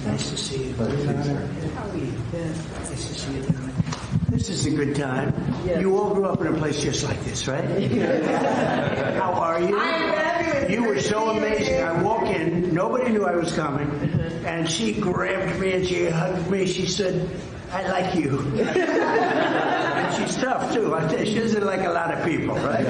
Nice to see you. How are you? Nice to see you tonight. This is a good time. Yes. You all grew up in a place just like this, right? How are you? I'm fabulous. You were so amazing. I walk in, nobody knew I was coming, and she grabbed me and she hugged me. She said, "I like you." And she's tough too. She doesn't like a lot of people, right?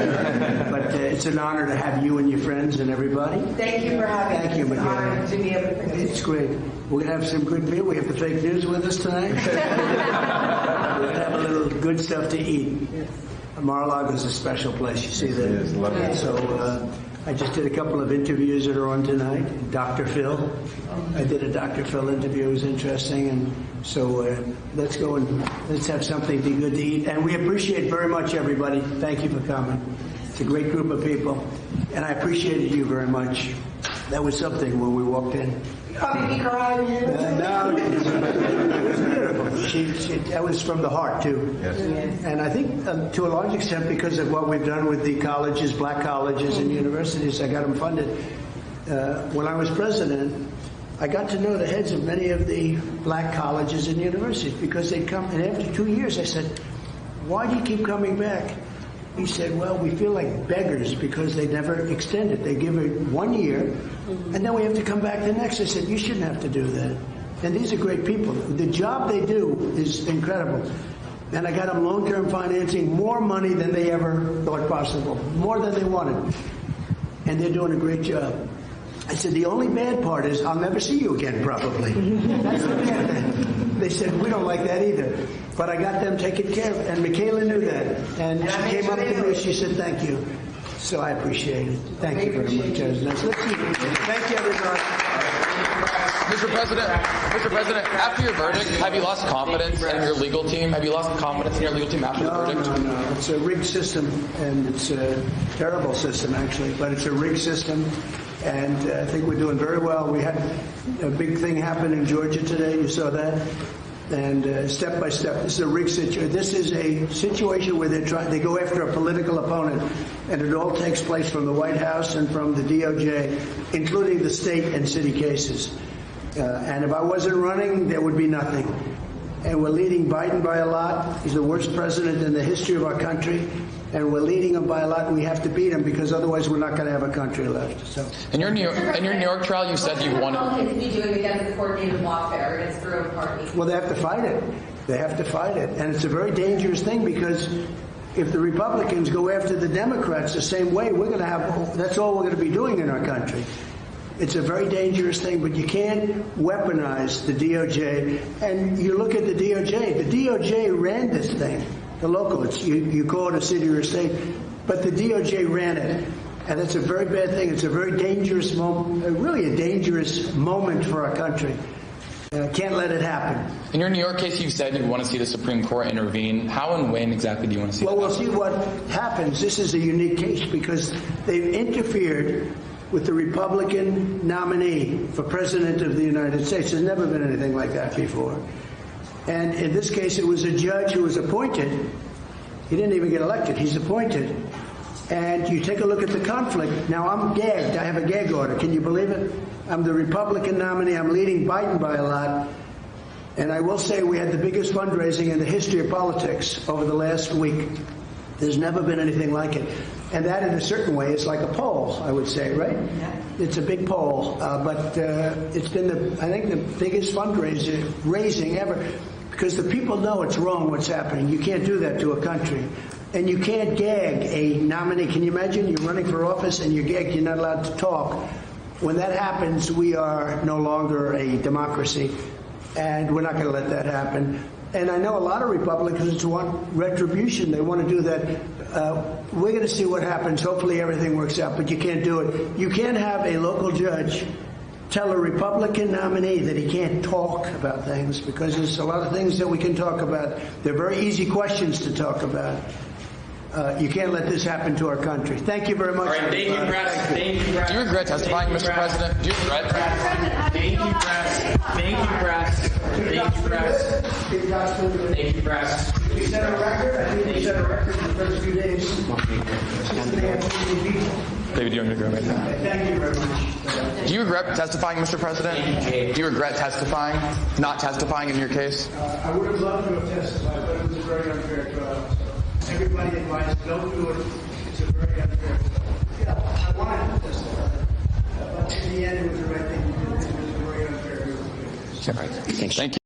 But it's an honor to have you and your friends and everybody. Thank you for having me. Thank you, It's an Miguel. honor to be able to participate. It's great. We're going to have some good meal. We have the fake news with us tonight. We're going to have a little good stuff to eat. Mar-A-Lago is a special place. You see that? It is lovely. So I just did a couple of interviews that are on tonight. Dr. Phil. I did a Dr. Phil interview. It was interesting. And so let's go and let's have something be good to eat. And we appreciate very much everybody. Thank you for coming. It's a great group of people. And I appreciated you very much. That was something when we walked in. Probably be crying. No, it was beautiful. That was from the heart, too. Yes. And I think to a large extent because of what we've done with the colleges, black colleges and universities, I got them funded. When I was president, I got to know the heads of many of the black colleges and universities because they'd come, and after 2 years I said, "Why do you keep coming back?" He said, "Well, we feel like beggars because they never extend it. They give it 1 year, and then we have to come back the next." I said, "You shouldn't have to do that." And these are great people. The job they do is incredible. And I got them long-term financing, more money than they ever thought possible, more than they wanted. And they're doing a great job. I said, "The only bad part is I'll never see you again, probably." That's the bad thing. They said, "We don't like that either." But I got them taken care of. And Michaela knew that. And she came up to me, she said, "Thank you." So I appreciate it. Thank you very much. Let's see. Thank you, everybody. Mr. President, after your verdict, have you lost confidence in your legal team? Have you lost confidence in your legal team after the verdict? No. It's a rigged system, and it's a terrible system, actually. But it's a rigged system, and I think we're doing very well. We had a big thing happen in Georgia today. You saw that. And step by step, this is a rigged situation. This is a situation where they go after a political opponent, and it all takes place from the White House and from the DOJ, including the state and city cases. And if I wasn't running, there would be nothing. And we're leading Biden by a lot. He's the worst president in the history of our country. And we're leading him by a lot, and we have to beat him because otherwise we're not going to have a country left. So, in your New York trial, you said you wanted. What can be doing against the coordinated lawfare against the road party? well, they have to fight it. They have to fight it, and it's a very dangerous thing because if the Republicans go after the Democrats the same way, we're going to have. That's all we're going to be doing in our country. It's a very dangerous thing, but you can't weaponize the DOJ. And you look at the DOJ. The DOJ ran this thing. The local, you call it a city or a state, but the DOJ ran it, and it's a very bad thing. It's a very dangerous moment, really a dangerous moment for our country. Can't let it happen. In your New York case, you said you want to see the Supreme Court intervene. How and when exactly do you want to see that? Well, we'll see what happens. This is a unique case because they've interfered with the Republican nominee for President of the United States. There's never been anything like that before. And in this case, it was a judge who was appointed. He didn't even get elected. He's appointed. And you take a look at the conflict. Now, I'm gagged. I have a gag order. Can you believe it? I'm the Republican nominee. I'm leading Biden by a lot. And I will say we had the biggest fundraising in the history of politics over the last week. There's never been anything like it. And that, in a certain way, is like a poll, I would say, right? Yeah. It's a big poll. But it's been, I think, the biggest fundraising ever. Because the people know it's wrong what's happening. You can't do that to a country. And you can't gag a nominee. Can you imagine? You're running for office and you're gagged. You're not allowed to talk. When that happens, we are no longer a democracy. And we're not going to let that happen. And I know a lot of Republicans want retribution. They want to do that. We're going to see what happens. Hopefully everything works out. But you can't do it. You can't have a local judge tell a Republican nominee that he can't talk about things because there's a lot of things that we can talk about. They're very easy questions to talk about. You can't let this happen to our country. Thank you very much. All right, thank you, press. Thank you, press. Do you regret testifying, Mr. President? Do you regret? Thank you, press. Thank you, press. Thank you, press. Thank you, press. We set a record. I think we set a record in the first few days. 6.5 million people. David, you want me to go right now? Thank you very much. Do you regret testifying, Mr. President? Do you regret testifying, not testifying in your case? I would have loved to have testified, but it was a very unfair trial. So everybody advised, don't do it. It's a very unfair trial. Yeah, I wanted to testify, but in the end, it was the right thing to do. It was a very unfair trial. Thank you.